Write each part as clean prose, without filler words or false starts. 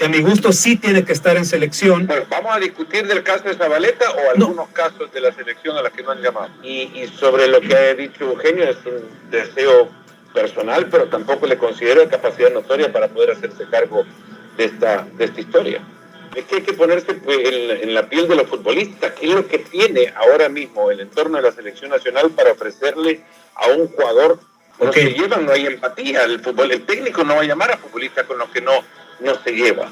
que a mi gusto sí tiene que estar en selección. Bueno, vamos a discutir del caso de Zabaleta o algunos casos de la selección a las que no han llamado. Y sobre lo que ha dicho Eugenio, es un deseo personal, pero tampoco le considero capacidad notoria para poder hacerse cargo de esta historia. Es que hay que ponerse en la piel de los futbolistas. ¿Qué es lo que tiene ahora mismo el entorno de la selección nacional para ofrecerle a un jugador? No se llevan, no hay empatía. El técnico no va a llamar a futbolistas con los que no se lleva.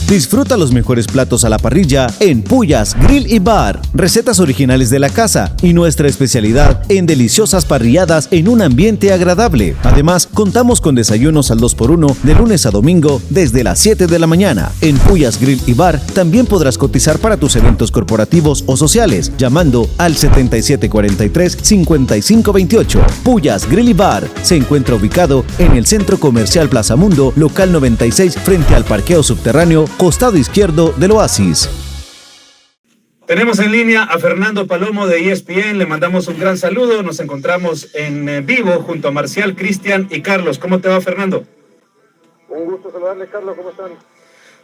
Disfruta los mejores platos a la parrilla en Puyas Grill y Bar. Recetas originales de la casa y nuestra especialidad en deliciosas parrilladas en un ambiente agradable. Además, contamos con desayunos al 2x1 de lunes a domingo desde las 7 de la mañana. En Puyas Grill y Bar también podrás cotizar para tus eventos corporativos o sociales llamando al 7743-5528. Puyas Grill y Bar se encuentra ubicado en el Centro Comercial Plaza Mundo, local 96, frente al parqueo subterráneo, costado izquierdo del Oasis. Tenemos en línea a Fernando Palomo de ESPN, le mandamos un gran saludo, nos encontramos en vivo junto a Marcial, Cristian y Carlos. ¿Cómo te va, Fernando? Un gusto saludarle, Carlos, ¿cómo están?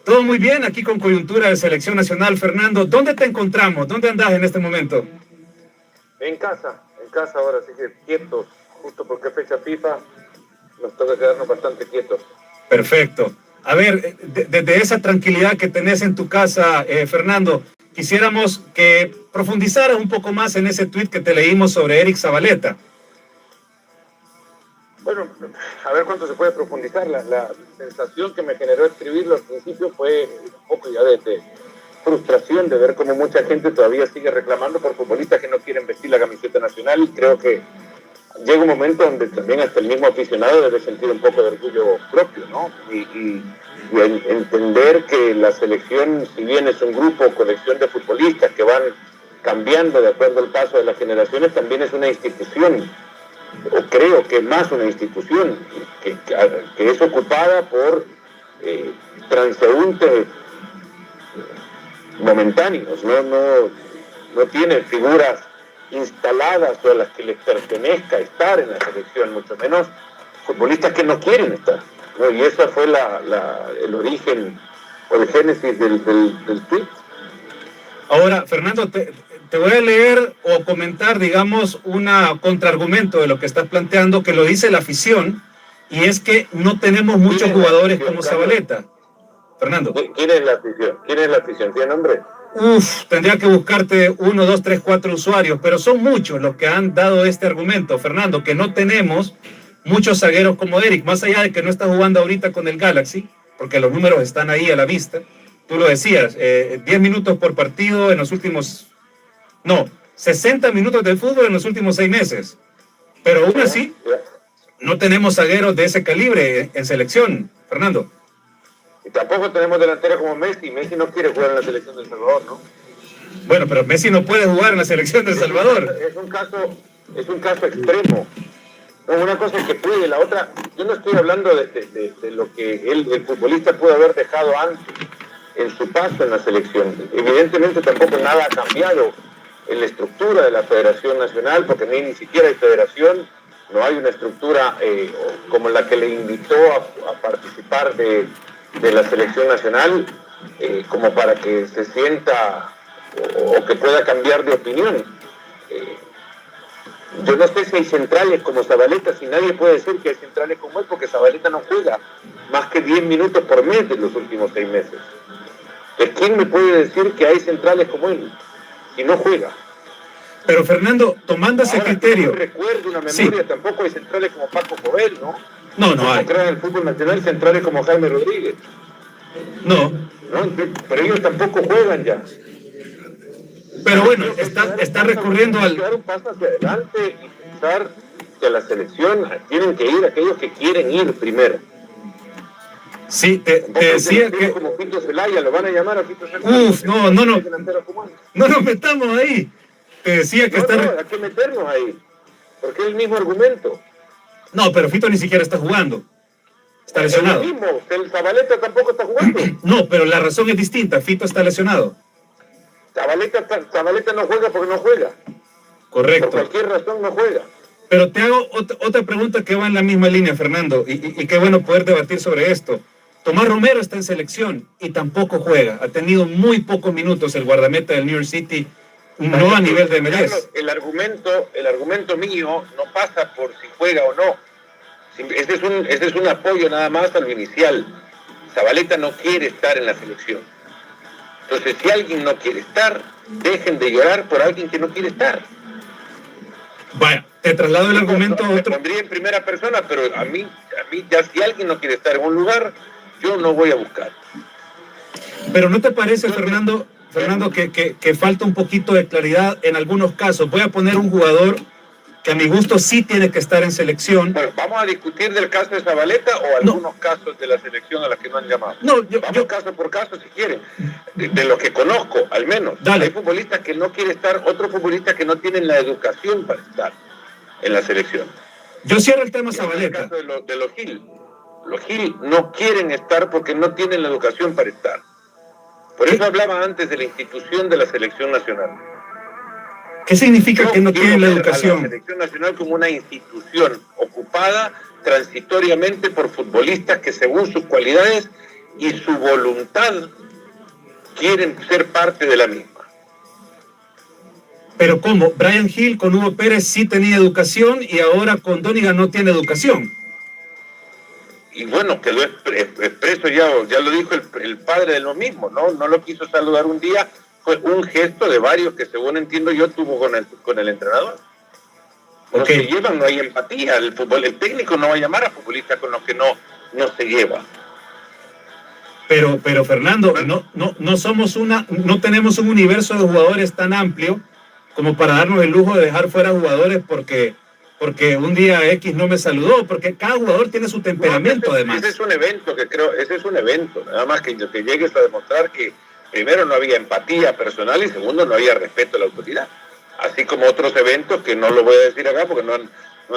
Todo muy bien, aquí con coyuntura de selección nacional. Fernando, ¿dónde te encontramos? ¿Dónde andas en este momento? En casa ahora, así que quietos, justo porque fecha FIFA, nos toca quedarnos bastante quietos. Perfecto. A ver, desde esa tranquilidad que tenés en tu casa, Fernando, quisiéramos que profundizaras un poco más en ese tuit que te leímos sobre Eric Zabaleta. Bueno, a ver cuánto se puede profundizar. La sensación que me generó escribirlo al principio fue un poco ya de frustración de ver cómo mucha gente todavía sigue reclamando por futbolistas que no quieren vestir la camiseta nacional, y creo que llega un momento donde también hasta el mismo aficionado debe sentir un poco de orgullo propio, ¿no? Y entender que la selección, si bien es un grupo o colección de futbolistas que van cambiando de acuerdo al paso de las generaciones, también es una institución, o creo que es más una institución, que es ocupada por transeúntes momentáneos, no tiene figuras instaladas o a las que les pertenezca estar en la selección, mucho menos futbolistas que no quieren estar, ¿no? Y ese fue el origen o el génesis del tweet. Ahora, Fernando, te voy a leer o comentar, digamos, una contraargumento de lo que estás planteando, que lo dice la afición, y es que no tenemos muchos jugadores como Zabaleta. Fernando. ¿Quién es la afición? ¿Tiene nombre? Tendría que buscarte 1, 2, 3, 4 usuarios, pero son muchos los que han dado este argumento, Fernando, que no tenemos muchos zagueros como Eric, más allá de que no está jugando ahorita con el Galaxy, porque los números están ahí a la vista. Tú lo decías, 10 minutos por partido en los últimos... 60 minutos de fútbol en los últimos 6 meses. Pero aún así, no tenemos zagueros de ese calibre en selección, Fernando. Y tampoco tenemos delantera como Messi. Messi no quiere jugar en la selección de El Salvador, ¿no? Bueno, pero Messi no puede jugar en la selección de El Salvador. Es un caso extremo. Una cosa es que puede, la otra... Yo no estoy hablando de lo que el futbolista puede haber dejado antes en su paso en la selección. Evidentemente tampoco nada ha cambiado en la estructura de la Federación Nacional, porque ni siquiera hay federación, no hay una estructura como la que le invitó a participar de la selección nacional, como para que se sienta o que pueda cambiar de opinión. Yo no sé si hay centrales como Zabaleta, si nadie puede decir que hay centrales como él, porque Zabaleta no juega más que 10 minutos por mes en los últimos 6 meses. ¿Quién me puede decir que hay centrales como él si no juega? Pero Fernando, tomando ese criterio... No recuerdo una memoria, tampoco hay centrales como Paco Cobel, ¿no? No hay. Creo en el fútbol nacional centrales como Jaime Rodríguez. No, pero ellos tampoco juegan ya. Pero bueno, está recurriendo al... Dar un paso hacia adelante y pensar que a la selección tienen que ir aquellos que quieren ir primero. Sí, te decía que... Como Pito Celaya, lo van a llamar a Pito Celaya. No nos metamos ahí. Te decía que hay que meternos ahí, porque es el mismo argumento. No, pero Fito ni siquiera está jugando. Está lesionado. Es lo mismo, el Zabaleta tampoco está jugando. No, pero la razón es distinta. Fito está lesionado. Zabaleta no juega porque no juega. Correcto. Por cualquier razón no juega. Pero te hago otra pregunta que va en la misma línea, Fernando, y qué bueno poder debatir sobre esto. Tomás Romero está en selección y tampoco juega. Ha tenido muy pocos minutos el guardameta del New York City, no a nivel de MLS. El argumento mío no pasa por si juega o no. Ese es un apoyo nada más a lo inicial. Zabaleta no quiere estar en la selección. Entonces, si alguien no quiere estar, dejen de llorar por alguien que no quiere estar. Vaya, te traslado el argumento a otro. Me pondría en primera persona, pero a mí ya si alguien no quiere estar en un lugar, yo no voy a buscar. Pero ¿no te parece, Fernando, que falta un poquito de claridad en algunos casos? Voy a poner un jugador que a mi gusto sí tiene que estar en selección. Bueno, ¿vamos a discutir del caso de Zabaleta o algunos casos de la selección a la que no han llamado? No, vamos caso por caso si quieren. De lo que conozco, al menos. Dale. Hay futbolistas que no quieren estar, otros futbolistas que no tienen la educación para estar en la selección. Yo cierro el tema Zabaleta. En el caso de los Gil. Los Gil no quieren estar porque no tienen la educación para estar. Por eso hablaba antes de la institución de la selección nacional. ¿Qué significa que no tienen la educación? A la selección nacional como una institución ocupada transitoriamente por futbolistas que según sus cualidades y su voluntad quieren ser parte de la misma. Pero ¿cómo? Brian Hill con Hugo Pérez sí tenía educación y ahora con Donigan no tiene educación. Y bueno, quedó expreso ya lo dijo el padre de lo mismo, ¿no? No lo quiso saludar un día, fue un gesto de varios que según entiendo yo tuvo con el entrenador. No se llevan, no hay empatía, el técnico no va a llamar a futbolistas con los que no se lleva. Pero Fernando, no tenemos un universo de jugadores tan amplio como para darnos el lujo de dejar fuera jugadores porque un día X no me saludó, porque cada jugador tiene su temperamento además. Ese es un evento, nada más que llegues a demostrar que primero no había empatía personal y segundo no había respeto a la autoridad. Así como otros eventos que no lo voy a decir acá porque no han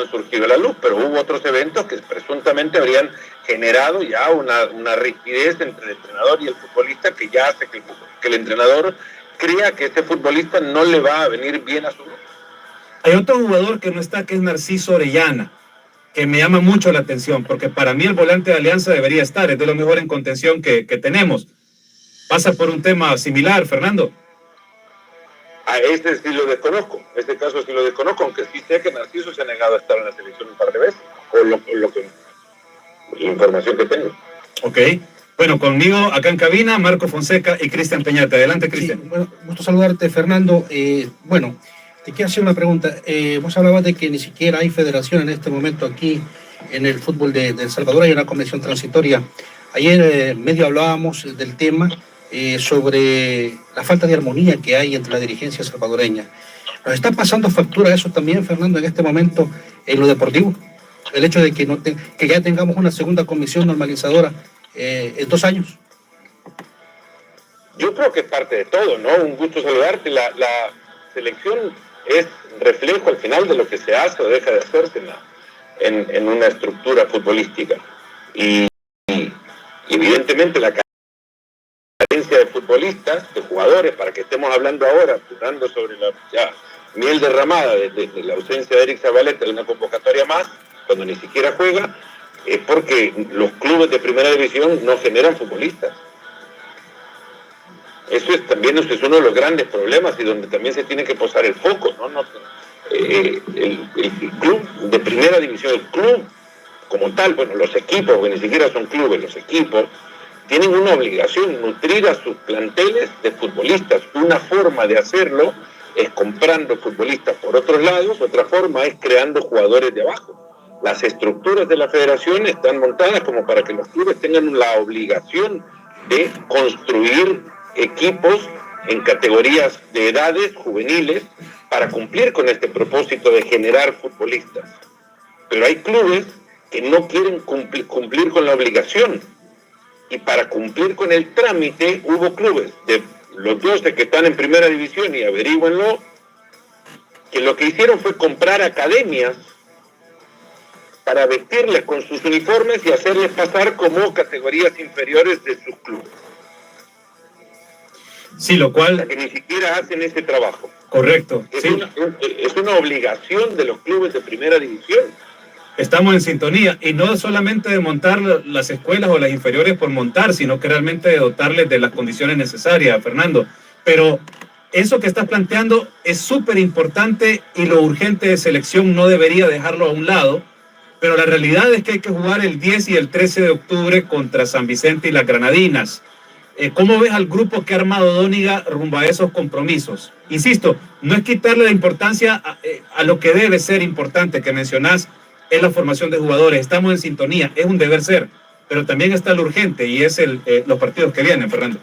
surgido a la luz, pero hubo otros eventos que presuntamente habrían generado ya una rigidez entre el entrenador y el futbolista que ya hace que el entrenador crea que este futbolista no le va a venir bien a su grupo. Hay otro jugador que no está, que es Narciso Orellana, que me llama mucho la atención, porque para mí el volante de Alianza debería estar, es de lo mejor en contención que tenemos. ¿Pasa por un tema similar, Fernando? A este sí lo desconozco, este caso sí lo desconozco, aunque sí sé que Narciso se ha negado a estar en la selección un par de veces, por la información que tengo. Ok. Bueno, conmigo acá en cabina, Marco Fonseca y Cristian Peñate. Adelante, Cristian. Sí, bueno, gusto saludarte, Fernando. Te quiero hacer una pregunta. Vos hablabas de que ni siquiera hay federación en este momento aquí en el fútbol de El Salvador, hay una convención transitoria. Ayer medio hablábamos del tema sobre la falta de armonía que hay entre la dirigencia salvadoreña. ¿Nos está pasando factura eso también, Fernando, en este momento en lo deportivo? El hecho de que ya tengamos una segunda comisión normalizadora en 2 años. Yo creo que es parte de todo, ¿no? Un gusto saludarte. La selección es reflejo al final de lo que se hace o deja de hacerse en una estructura futbolística. Y evidentemente la carencia de futbolistas, de jugadores, para que estemos hablando ahora, hablando sobre la miel derramada de la ausencia de Eric Zabaleta de una convocatoria más, cuando ni siquiera juega, es porque los clubes de primera división no generan futbolistas. Eso es uno de los grandes problemas y donde también se tiene que posar el foco, ¿no? El club de primera división, el club como tal, bueno, los equipos, porque ni siquiera son clubes, los equipos tienen una obligación, nutrir a sus planteles de futbolistas. Una forma de hacerlo es comprando futbolistas por otros lados, otra forma es creando jugadores de abajo. Las estructuras de la federación están montadas como para que los clubes tengan la obligación de construir equipos en categorías de edades juveniles para cumplir con este propósito de generar futbolistas. Pero hay clubes que no quieren cumplir con la obligación. Y para cumplir con el trámite hubo clubes de los 12 que están en primera división, y averígüenlo, que lo que hicieron fue comprar academias para vestirles con sus uniformes y hacerles pasar como categorías inferiores de sus clubes. Sí, lo O cual, sea, que ni siquiera hacen ese trabajo. correcto. Es, Sí. es una obligación de los clubes de primera división. Estamos en sintonía, y no solamente de montar las escuelas o las inferiores por montar, sino que realmente de dotarles de las condiciones necesarias, Fernando. Pero eso que estás planteando es súper importante, y lo urgente de selección no debería dejarlo a un lado, pero la realidad es que hay que jugar el 10 y el 13 de octubre contra San Vicente y las Granadinas. ¿Cómo ves al grupo que ha armado Dóniga rumbo a esos compromisos? Insisto, no es quitarle la importancia a lo que debe ser importante, que mencionás, es la formación de jugadores. Estamos en sintonía, es un deber ser, pero también está lo urgente, y es los partidos que vienen, Fernando.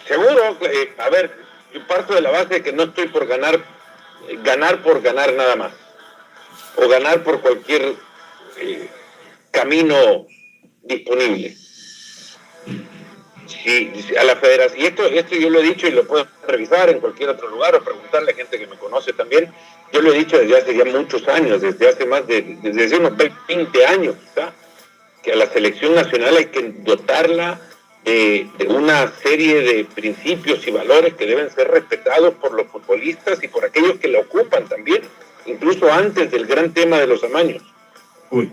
Seguro, a ver, yo parto de la base de que no estoy por ganar por ganar nada más, o ganar por cualquier camino disponible. Si a la federación, y esto yo lo he dicho y lo puedo revisar en cualquier otro lugar o preguntarle a gente que me conoce también, yo lo he dicho desde hace ya muchos años, desde hace unos 20 años quizá, que a la selección nacional hay que dotarla de una serie de principios y valores que deben ser respetados por los futbolistas y por aquellos que la ocupan también, incluso antes del gran tema de los amaños.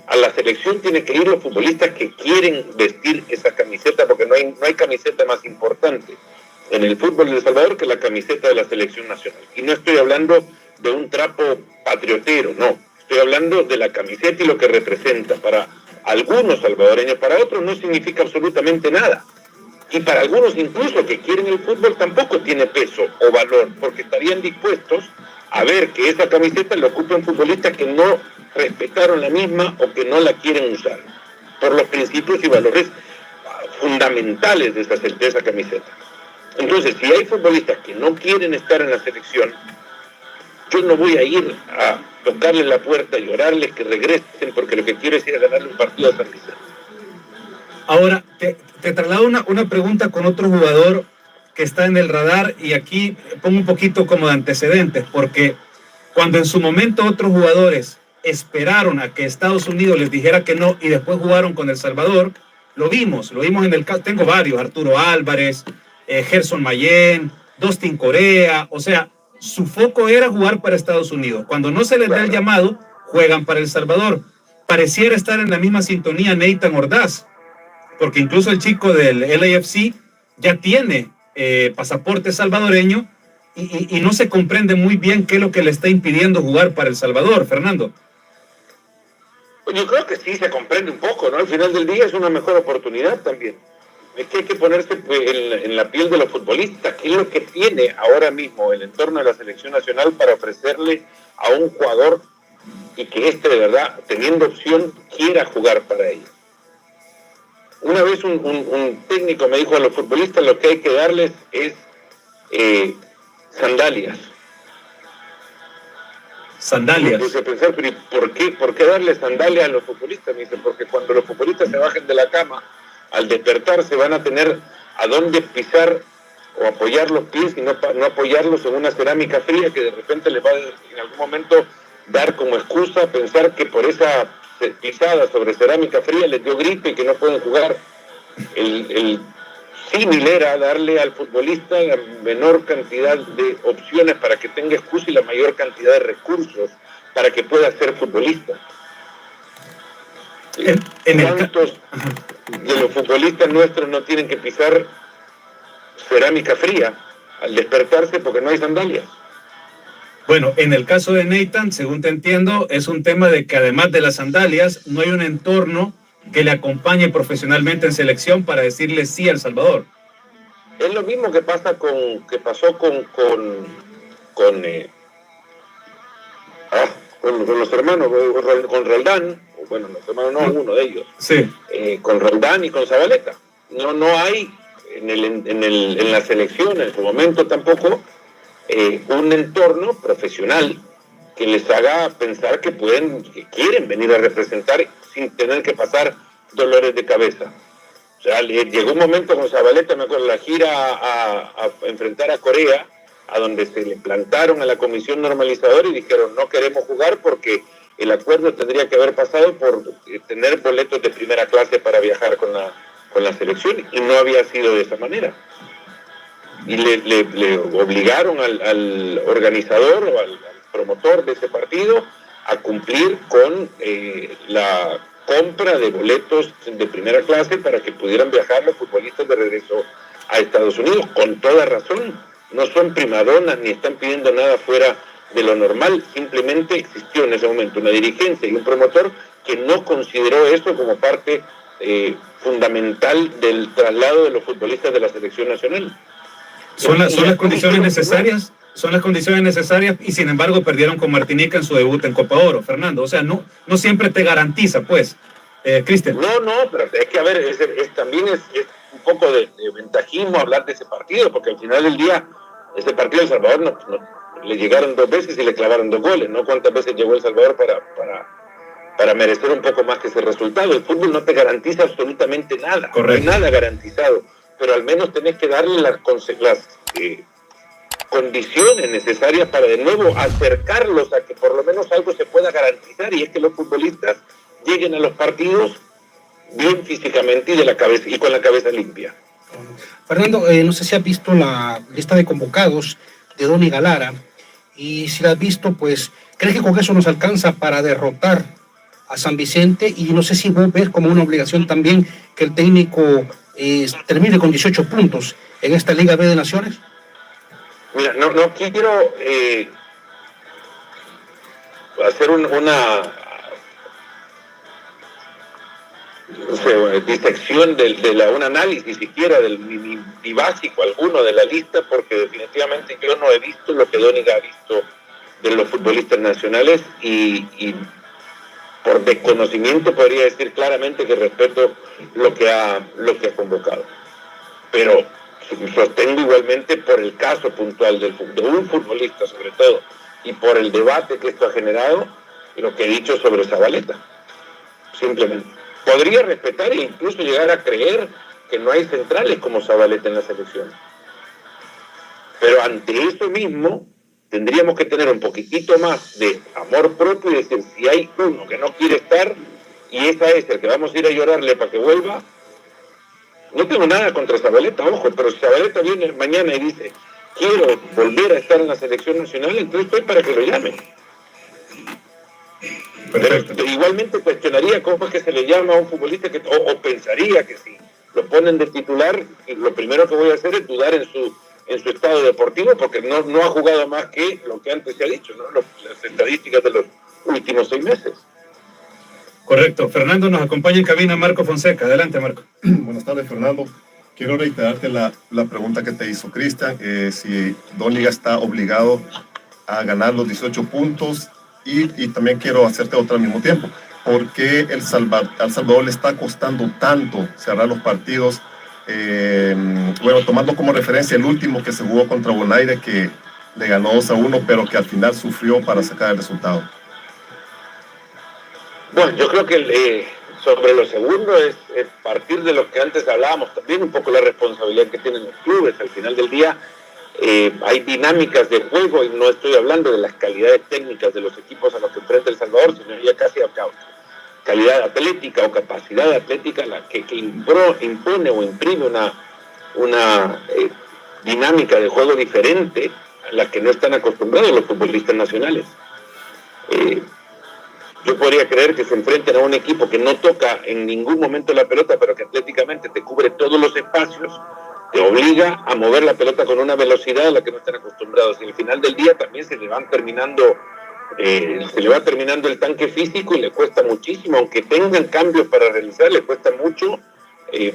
A la selección tienen que ir los futbolistas que quieren vestir esa camiseta, porque no hay camiseta más importante en el fútbol de El Salvador que la camiseta de la selección nacional. Y no estoy hablando de un trapo patriotero, no. Estoy hablando de la camiseta y lo que representa. Para algunos salvadoreños, para otros no significa absolutamente nada. Y para algunos incluso que quieren el fútbol tampoco tiene peso o valor, porque estarían dispuestos a ver que esa camiseta la ocupan futbolistas que no respetaron la misma o que no la quieren usar, por los principios y valores fundamentales de esa camiseta. Entonces, si hay futbolistas que no quieren estar en la selección, yo no voy a ir a tocarles la puerta y orarles que regresen, porque lo que quiero es ir a ganarle un partido a San Vicente. Ahora, te traslado una pregunta con otro jugador que está en el radar, y aquí pongo un poquito como de antecedentes, porque cuando en su momento otros jugadores esperaron a que Estados Unidos les dijera que no y después jugaron con El Salvador, lo vimos en el caso, tengo varios, Arturo Álvarez, Gerson Mayén, Dustin Corea, o sea, su foco era jugar para Estados Unidos. Cuando no se les da el llamado, juegan para El Salvador. Pareciera estar en la misma sintonía Nathan Ordaz, porque incluso el chico del LAFC ya tiene pasaporte salvadoreño, y no se comprende muy bien qué es lo que le está impidiendo jugar para El Salvador, Fernando. Pues yo creo que sí se comprende un poco, ¿no? Al final del día es una mejor oportunidad también. Es que hay que ponerse en la piel de los futbolistas. ¿Qué es lo que tiene ahora mismo el entorno de la selección nacional para ofrecerle a un jugador y que de verdad, teniendo opción, quiera jugar para ellos? Una vez un técnico me dijo a los futbolistas lo que hay que darles es sandalias. Sandalias. Me puse a pensar, pero ¿por qué darle sandalias a los futbolistas? Me dice, porque cuando los futbolistas se bajen de la cama, al despertarse van a tener a dónde pisar o apoyar los pies, y no apoyarlos en una cerámica fría que de repente les va en algún momento dar como excusa pensar que por esa pisada sobre cerámica fría les dio gripe y que no pueden jugar. El símil era darle al futbolista la menor cantidad de opciones para que tenga excusa y la mayor cantidad de recursos para que pueda ser futbolista. ¿Cuántos de los futbolistas nuestros no tienen que pisar cerámica fría al despertarse porque no hay sandalias? Bueno, en el caso de Nathan, según te entiendo, es un tema de que además de las sandalias, no hay un entorno que le acompañe profesionalmente en selección para decirle sí a El Salvador. Es lo mismo que pasó con los hermanos, con Roldán, bueno, los hermanos no, uno de ellos, sí. Con Roldán y con Zabaleta. No hay en la selección en su momento tampoco un entorno profesional que les haga pensar que quieren venir a representar sin tener que pasar dolores de cabeza. O sea, llegó un momento con Zabaleta, me acuerdo, la gira a enfrentar a Corea, a donde se le plantaron a la comisión normalizadora y dijeron no queremos jugar porque el acuerdo tendría que haber pasado por tener boletos de primera clase para viajar con la selección, y no había sido de esa manera. le obligaron al organizador o al promotor de ese partido a cumplir con la compra de boletos de primera clase para que pudieran viajar los futbolistas de regreso a Estados Unidos, con toda razón. No son primadonas ni están pidiendo nada fuera de lo normal, simplemente existió en ese momento una dirigencia y un promotor que no consideró eso como parte fundamental del traslado de los futbolistas de la selección nacional. Son las condiciones necesarias, y sin embargo perdieron con Martinica en su debut en Copa Oro, Fernando. O sea, no siempre te garantiza, pues, Cristian. No, pero es que, a ver, también es un poco de ventajismo hablar de ese partido, porque al final del día, ese partido de El Salvador le llegaron 2 veces y le clavaron 2 goles, ¿no? ¿Cuántas veces llegó El Salvador para merecer un poco más que ese resultado? El fútbol no te garantiza absolutamente nada. Correcto. No hay nada garantizado, pero al menos tenés que darle las condiciones necesarias para de nuevo acercarlos a que por lo menos algo se pueda garantizar, y es que los futbolistas lleguen a los partidos bien físicamente y de la cabeza y con la cabeza limpia. Fernando, no sé si has visto la lista de convocados de Donny Galara, y si la has visto, pues, ¿crees que con eso nos alcanza para derrotar a San Vicente? Y no sé si vos ves como una obligación también que el técnico termine con 18 puntos en esta Liga B de Naciones. Mira, no quiero hacer una disección un análisis siquiera ni básico alguno de la lista, porque definitivamente yo no he visto lo que Dóniga ha visto de los futbolistas nacionales, y por desconocimiento podría decir claramente que respeto lo que ha convocado, pero sostengo igualmente, por el caso puntual de un futbolista sobre todo, y por el debate que esto ha generado, lo que he dicho sobre Zabaleta. Simplemente podría respetar e incluso llegar a creer que no hay centrales como Zabaleta en la selección, pero ante eso mismo tendríamos que tener un poquitito más de amor propio y decir, si hay uno que no quiere estar y ese es el que vamos a ir a llorarle para que vuelva. No tengo nada contra Zabaleta, ojo, pero si Zabaleta viene mañana y dice, quiero volver a estar en la selección nacional, entonces estoy para que lo llamen. Perfecto. Pero igualmente cuestionaría cómo es que se le llama a un futbolista o pensaría que si lo ponen de titular, lo primero que voy a hacer es dudar en su estado deportivo, porque no ha jugado más que lo que antes se ha dicho, ¿no? Las estadísticas de los últimos 6 meses. Correcto. Fernando, nos acompaña en cabina Marco Fonseca. Adelante, Marco. Buenas tardes, Fernando. Quiero reiterarte la pregunta que te hizo Cristian, si Dóniga está obligado a ganar los 18 puntos, y también quiero hacerte otra al mismo tiempo. ¿Por qué al Salvador le está costando tanto cerrar los partidos? Tomando como referencia el último que se jugó contra Bonaire, que le ganó 2-1, pero que al final sufrió para sacar el resultado. Bueno, yo creo que sobre lo segundo es partir de lo que antes hablábamos, también un poco la responsabilidad que tienen los clubes. Al final del día hay dinámicas de juego, y no estoy hablando de las calidades técnicas de los equipos a los que enfrenta El Salvador, sino ya casi a calidad atlética o capacidad atlética la que impone o imprime una dinámica de juego diferente a la que no están acostumbrados los futbolistas nacionales. Yo podría creer que se enfrenten a un equipo que no toca en ningún momento la pelota, pero que atléticamente te cubre todos los espacios, te obliga a mover la pelota con una velocidad a la que no están acostumbrados, y al final del día también se le va terminando el tanque físico, y le cuesta muchísimo, aunque tengan cambios para realizar, le cuesta mucho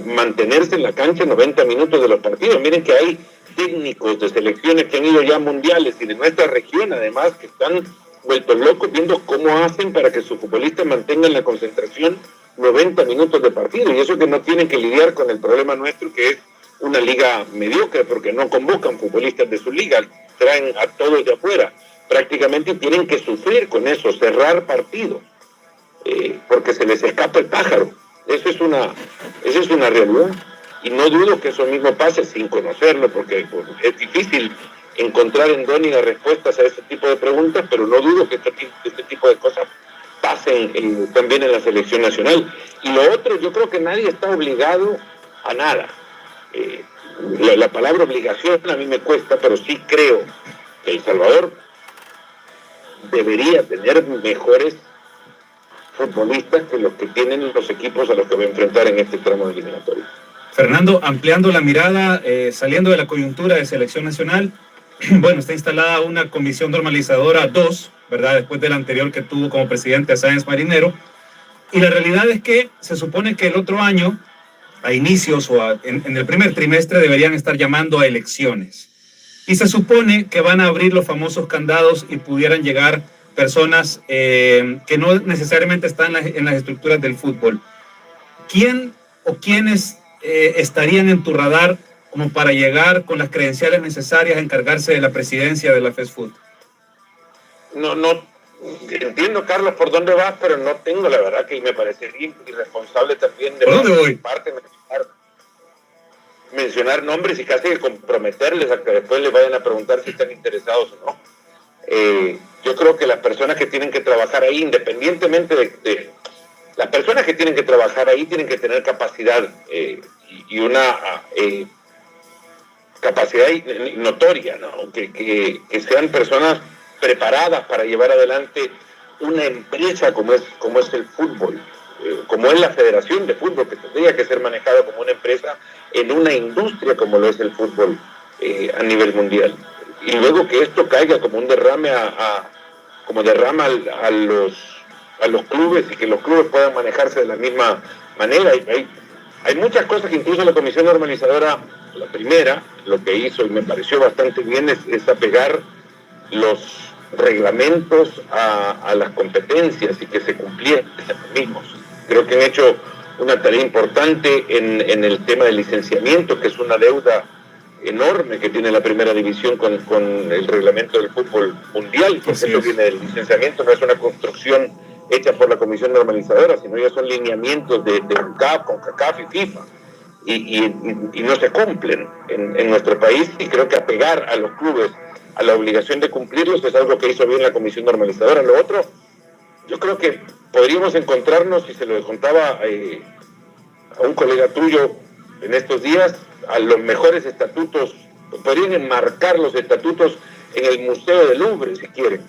mantenerse en la cancha 90 minutos de los partidos. Miren que hay técnicos de selecciones que han ido ya a mundiales y de nuestra región además, que están vueltos locos viendo cómo hacen para que sus futbolistas mantengan la concentración 90 minutos de partido, y eso que no tienen que lidiar con el problema nuestro, que es una liga mediocre, porque no convocan futbolistas de su liga, traen a todos de afuera prácticamente, y tienen que sufrir con eso, cerrar partidos, porque se les escapa el pájaro. Esa es una realidad, y no dudo que eso mismo pase sin conocerlo, porque es difícil encontrar en Dóniga respuestas a ese tipo de preguntas, pero no dudo que este tipo de cosas pasen también en la selección nacional. Y lo otro, yo creo que nadie está obligado a nada. la palabra obligación a mí me cuesta, pero sí creo que El Salvador debería tener mejores futbolistas que los que tienen los equipos a los que va a enfrentar en este tramo de eliminatorio. Fernando, ampliando la mirada, saliendo de la coyuntura de selección nacional, bueno, está instalada una comisión normalizadora 2, ¿verdad? Después de la anterior que tuvo como presidente a Sáenz Marinero. Y la realidad es que se supone que el otro año, a inicios o en el primer trimestre, deberían estar llamando a elecciones. Y se supone que van a abrir los famosos candados y pudieran llegar personas que no necesariamente están en las estructuras del fútbol. ¿Quién o quiénes estarían en tu radar como para llegar con las credenciales necesarias a encargarse de la presidencia de la FESFUT? No entiendo, Carlos, por dónde vas, pero no tengo, la verdad, que me parecería irresponsable también de mi parte mencionar nombres y casi comprometerles a que después les vayan a preguntar si están interesados o no. Yo creo que las personas que tienen que trabajar ahí, independientemente de las personas que tienen que trabajar ahí, tienen que tener capacidad y una capacidad notoria, ¿no? Que sean personas preparadas para llevar adelante una empresa como es el fútbol, como es la Federación de Fútbol, que tendría que ser manejada como una empresa en una industria como lo es el fútbol a nivel mundial. Y luego que esto caiga como un derrame como derrama a los clubes y que los clubes puedan manejarse de la misma manera. Hay muchas cosas que incluso la Comisión Normalizadora, la primera, lo que hizo y me pareció bastante bien es apegar los reglamentos a las competencias y que se cumplieran los mismos. Creo que han hecho una tarea importante en el tema del licenciamiento, que es una deuda enorme que tiene la primera división con el reglamento del fútbol mundial, porque esto viene del licenciamiento, no es una construcción hecha por la Comisión Normalizadora, sino ya son lineamientos de CAF, CONCACAF y FIFA, y no se cumplen en nuestro país, y creo que apegar a los clubes a la obligación de cumplirlos es algo que hizo bien la Comisión Normalizadora. Lo otro, yo creo que podríamos encontrarnos, y se lo contaba a un colega tuyo en estos días, a los mejores estatutos, podrían enmarcar los estatutos en el Museo del Louvre, si quieren,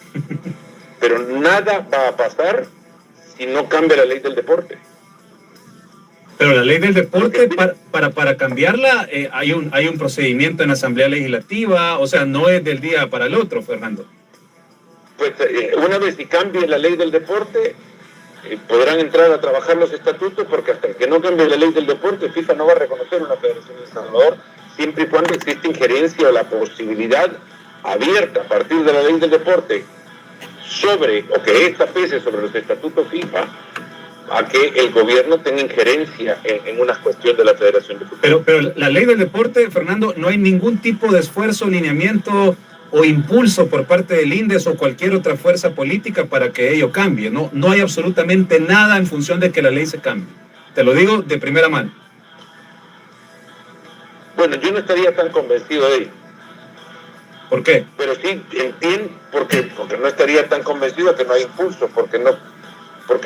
pero nada va a pasar si no cambia la ley del deporte. Pero la ley del deporte, para cambiarla, hay un procedimiento en la Asamblea Legislativa, o sea, no es del día para el otro, Fernando. Pues una vez que cambie la ley del deporte, podrán entrar a trabajar los estatutos, porque hasta que no cambie la ley del deporte, FIFA no va a reconocer una federación de El Salvador, siempre y cuando existe injerencia o la posibilidad abierta a partir de la ley del deporte o que esta pese sobre los estatutos FIFA, a que el gobierno tenga injerencia en una cuestión de la Federación de Fútbol. Pero la ley del deporte, Fernando, no hay ningún tipo de esfuerzo, lineamiento o impulso por parte del INDES o cualquier otra fuerza política para que ello cambie. No hay absolutamente nada en función de que la ley se cambie. Te lo digo de primera mano. Bueno, yo no estaría tan convencido de ello. ¿Por qué? Pero sí entiendo, porque no estaría tan convencido que no hay impulso, porque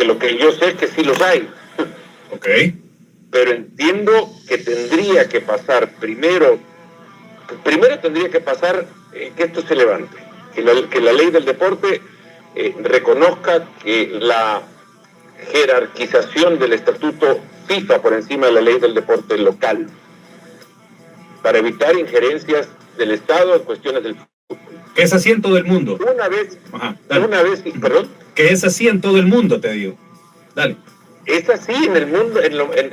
lo que yo sé es que sí los hay. Ok. Pero entiendo que tendría que pasar primero tendría que pasar que esto se levante, que la ley del deporte reconozca que la jerarquización del estatuto FIFA por encima de la ley del deporte local, para evitar injerencias del Estado en cuestiones del fútbol. Que es así en todo el mundo. Perdón. Que es así en todo el mundo, te digo. Dale. Es así en el mundo,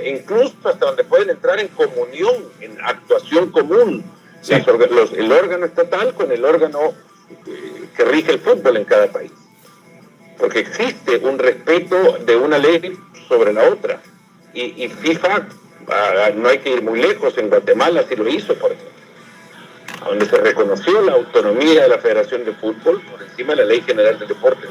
incluso hasta donde pueden entrar en comunión, en actuación común. Sí. El órgano estatal con el órgano que rige el fútbol en cada país. Porque existe un respeto de una ley sobre la otra. Y FIFA, no hay que ir muy lejos, en Guatemala sí lo hizo, por ejemplo, donde se reconoció la autonomía de la Federación de Fútbol por encima de la Ley General del Deporte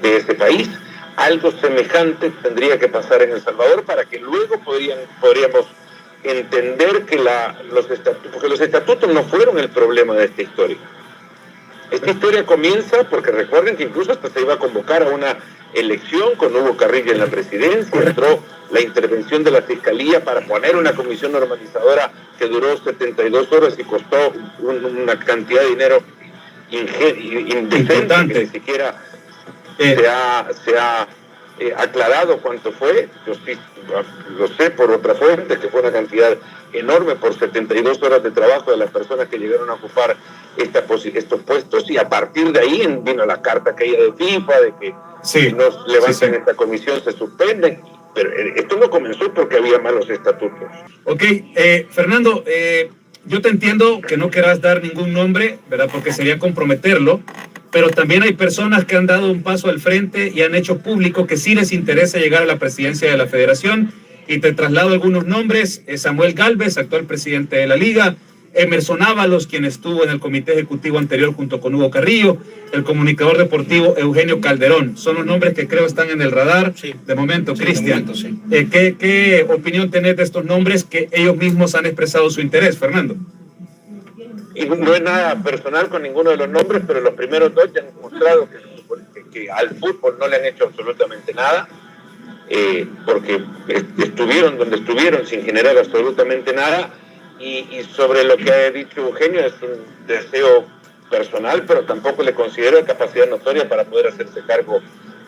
de ese país. Algo semejante tendría que pasar en El Salvador para que luego podríamos entender que porque los estatutos no fueron el problema de esta historia. Esta historia comienza porque recuerden que incluso hasta se iba a convocar a una elección con Hugo Carrillo en la presidencia, entró la intervención de la Fiscalía para poner una comisión normalizadora que duró 72 horas y costó una cantidad de dinero indecente, que ni siquiera se ha aclarado cuánto fue. Yo sí lo sé por otra fuente, que fue una cantidad enorme por 72 horas de trabajo de las personas que llegaron a ocupar estos puestos, y a partir de ahí vino la carta aquella de FIFA de que si no levantan esta comisión se suspenden, pero esto no comenzó porque había malos estatutos. Ok, Fernando, yo te entiendo que no querás dar ningún nombre, ¿verdad? Porque sería comprometerlo, pero también hay personas que han dado un paso al frente y han hecho público que sí les interesa llegar a la presidencia de la federación, y te traslado algunos nombres: Samuel Gálvez, actual presidente de la Liga; Emerson Ábalos, quien estuvo en el comité ejecutivo anterior junto con Hugo Carrillo; el comunicador deportivo Eugenio Calderón. Son los nombres que creo están en el radar de momento. Cristian, ¿qué opinión tenés de estos nombres que ellos mismos han expresado su interés, Fernando? Y no es nada personal con ninguno de los nombres, pero los primeros dos ya han mostrado que al fútbol no le han hecho absolutamente nada, porque estuvieron donde estuvieron sin generar absolutamente nada. Y sobre lo que ha dicho Eugenio, es un deseo personal, pero tampoco le considero capacidad notoria para poder hacerse cargo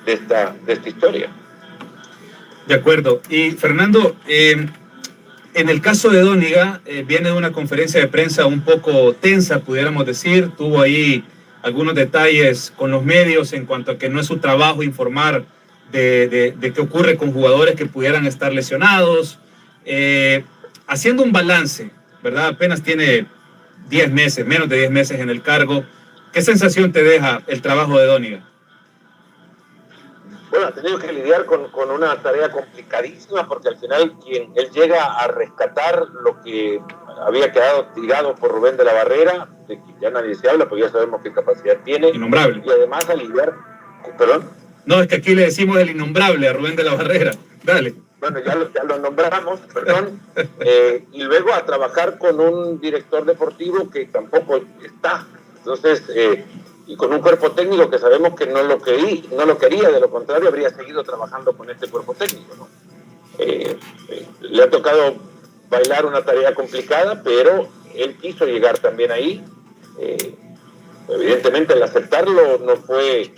de esta historia. De acuerdo. Y Fernando, en el caso de Dóniga, viene de una conferencia de prensa un poco tensa, pudiéramos decir. Tuvo ahí algunos detalles con los medios en cuanto a que no es su trabajo informar de qué ocurre con jugadores que pudieran estar lesionados. Haciendo un balance, ¿verdad? Apenas tiene 10 meses, menos de 10 meses en el cargo. ¿Qué sensación te deja el trabajo de Dóniga? Bueno, ha tenido que lidiar con una tarea complicadísima, porque al final él llega a rescatar lo que había quedado tirado por Rubén de la Barrera, de que ya nadie se habla, porque ya sabemos qué capacidad tiene. Innombrable. Y además a lidiar... ¿Perdón? No, es que aquí le decimos el innombrable a Rubén de la Barrera. Dale. Bueno, ya lo nombramos, perdón. Y luego a trabajar con un director deportivo que tampoco está. Entonces, y con un cuerpo técnico que sabemos que no lo quería, de lo contrario habría seguido trabajando con este cuerpo técnico, ¿no? Le ha tocado bailar una tarea complicada, pero él quiso llegar también ahí. Evidentemente el aceptarlo no fue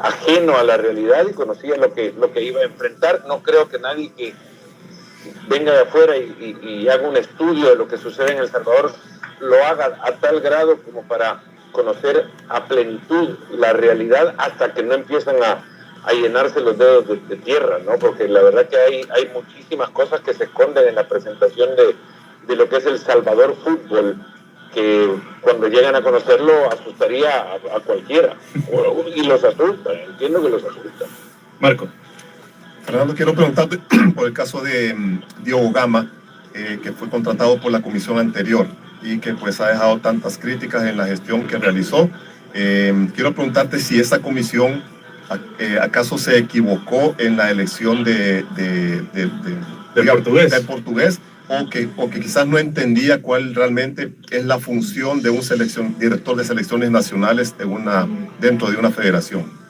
ajeno a la realidad, y conocía lo que iba a enfrentar. No creo que nadie que venga de afuera y haga un estudio de lo que sucede en El Salvador lo haga a tal grado como para conocer a plenitud la realidad, hasta que no empiezan a llenarse los dedos de tierra, ¿no? Porque la verdad que hay muchísimas cosas que se esconden en la presentación de lo que es El Salvador Fútbol, que cuando llegan a conocerlo asustaría a cualquiera, y los asusta, entiendo que los asusta. Marco. Fernando, quiero preguntarte por el caso de Diogo Gama, que fue contratado por la comisión anterior y que pues ha dejado tantas críticas en la gestión que realizó. Quiero preguntarte si esa comisión acaso se equivocó en la elección del portugués, o que quizás no entendía cuál realmente es la función de un director de selecciones nacionales dentro de una federación.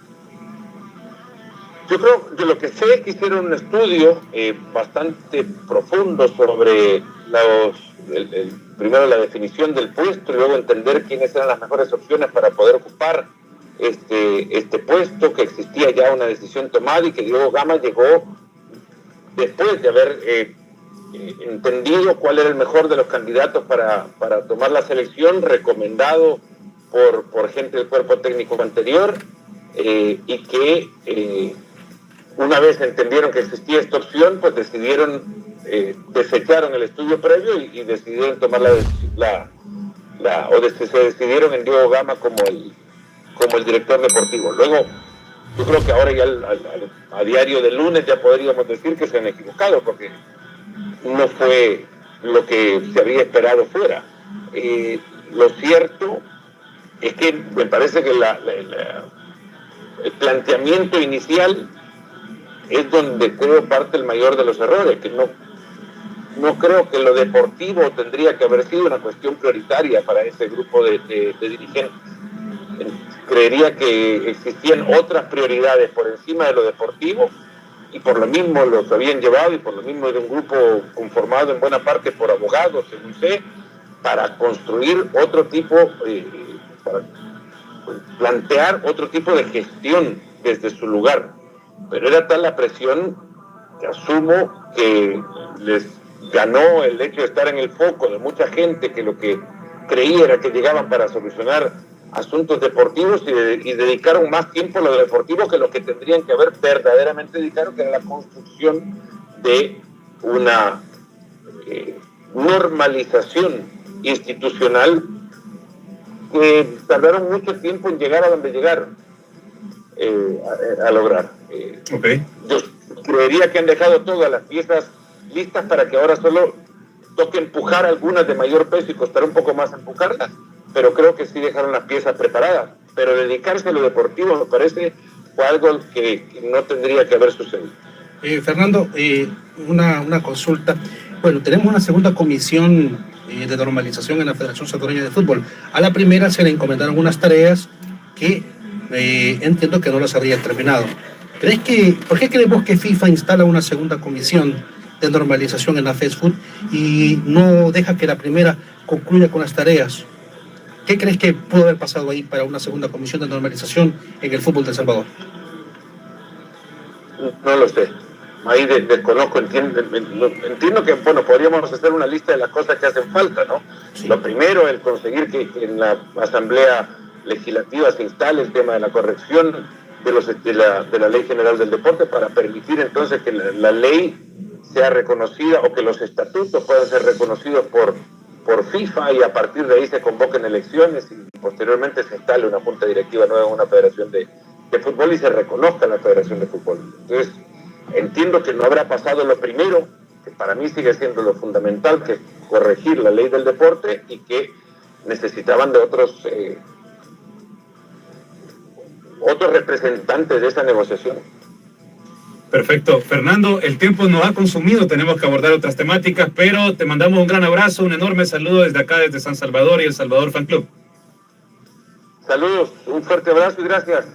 Yo creo que lo que sé es que hicieron un estudio bastante profundo sobre primero la definición del puesto, y luego entender quiénes eran las mejores opciones para poder ocupar este puesto, que existía ya una decisión tomada y que Diogo Gama llegó después de haber entendido cuál era el mejor de los candidatos para tomar la selección, recomendado por gente del cuerpo técnico anterior, y que una vez entendieron que existía esta opción, pues desecharon el estudio previo y decidieron tomar se decidieron en Diogo Gama como el director deportivo. Luego, yo creo que ahora ya a diario del lunes ya podríamos decir que se han equivocado, porque no fue lo que se había esperado fuera. Lo cierto es que me parece que el planteamiento inicial es donde creo parte el mayor de los errores, que no creo que lo deportivo tendría que haber sido una cuestión prioritaria para ese grupo de dirigentes. Creería que existían otras prioridades por encima de lo deportivo, y por lo mismo los habían llevado, y por lo mismo era un grupo conformado en buena parte por abogados, según sé, para construir otro tipo, para plantear otro tipo de gestión desde su lugar. Pero era tal la presión que asumo que les ganó el hecho de estar en el foco de mucha gente que lo que creía era que llegaban para solucionar asuntos deportivos y dedicaron más tiempo a lo deportivo que lo que tendrían que haber verdaderamente dedicado, que era la construcción de una normalización institucional que tardaron mucho tiempo en llegar a donde llegaron a lograr. Okay. Yo creería que han dejado todas las piezas listas para que ahora solo toque empujar algunas de mayor peso y costará un poco más empujarlas, pero creo que sí dejaron las piezas preparadas. Pero dedicarse a lo deportivo me parece fue algo que no tendría que haber sucedido. Fernando, una consulta. Bueno, tenemos una segunda comisión de normalización en la Federación Salvadoreña de Fútbol. A la primera se le encomendaron unas tareas que entiendo que no las habría terminado. ¿Por qué creemos que FIFA instala una segunda comisión de normalización en la FESFUT y no deja que la primera concluya con las tareas? ¿Qué crees que pudo haber pasado ahí para una segunda comisión de normalización en el fútbol de El Salvador? No lo sé. Ahí desconozco, entiendo que, bueno, podríamos hacer una lista de las cosas que hacen falta, ¿no? Sí. Lo primero, el conseguir que en la Asamblea Legislativa se instale el tema de la corrección de la Ley General del Deporte para permitir entonces que la ley sea reconocida o que los estatutos puedan ser reconocidos por FIFA y a partir de ahí se convoquen elecciones y posteriormente se instale una junta directiva nueva en una federación de fútbol y se reconozca la federación de fútbol. Entonces, entiendo que no habrá pasado lo primero, que para mí sigue siendo lo fundamental, que es corregir la ley del deporte y que necesitaban de otros representantes de esa negociación. Perfecto. Fernando, el tiempo nos ha consumido, tenemos que abordar otras temáticas, pero te mandamos un gran abrazo, un enorme saludo desde acá, desde San Salvador y El Salvador Fan Club. Saludos, un fuerte abrazo y gracias.